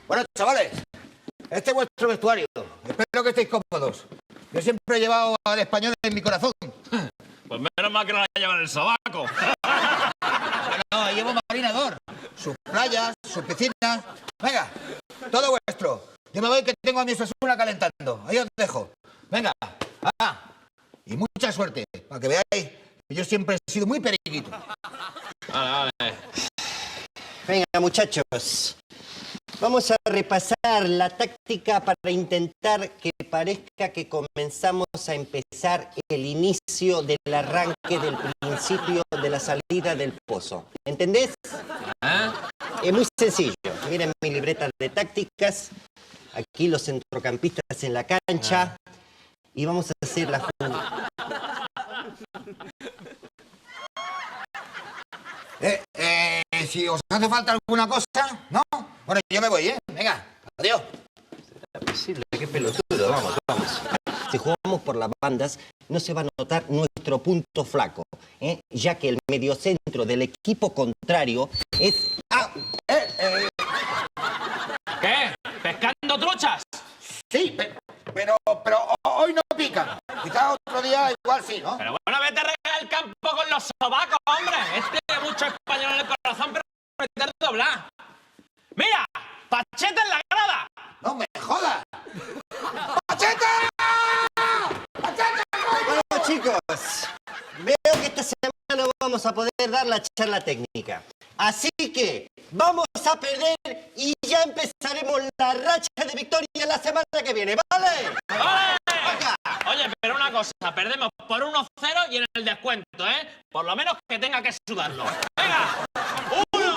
Bueno, chavales, este es vuestro vestuario. Espero que estéis cómodos. Yo siempre he llevado al español en mi corazón. Pues menos mal que no la llevan el sobaco. No, llevo marinador. Sus playas, sus piscinas. Venga, todo vuestro. Yo me voy que tengo a mi Osasuna calentando. Ahí os dejo. Venga, y mucha suerte, para que veáis que yo siempre he sido muy periquito. Vale, vale. Venga, muchachos. Vamos a repasar la táctica para intentar que parezca que comenzamos a empezar el inicio del arranque del principio de la salida del pozo. ¿Entendés? Es muy sencillo. Miren mi libreta de tácticas. Aquí los centrocampistas en la cancha. Y vamos a hacer la jugada. Si os hace falta alguna cosa, ¿no? Bueno, yo me voy, ¿eh? Venga, adiós. ¿Es posible? Qué pelotudo. Vamos, vamos. Si jugamos por las bandas, no se va a notar nuestro punto flaco, ya que el mediocentro del equipo contrario es... ¿Qué? ¿Pescando truchas? Sí, pero hoy no pican. Quizá otro día igual sí, ¿no? Pero bueno, vete a regar el campo con los sobacos, hombre. Tiene mucho español en el corazón, pero meter doblar. ¡Mira! ¡Pacheta en la grada! ¡No me jodas! ¡Pacheta! ¡Pacheta! Bueno, chicos, veo que esta semana no vamos a poder dar la charla técnica. Así que vamos a perder y ya empezaremos la racha de victoria la semana que viene, ¿vale? ¡Vale! Acá. Oye, pero una cosa, perdemos por 1-0 y en el descuento, ¿eh? Por lo menos que tenga que sudarlo. ¡Venga! 1,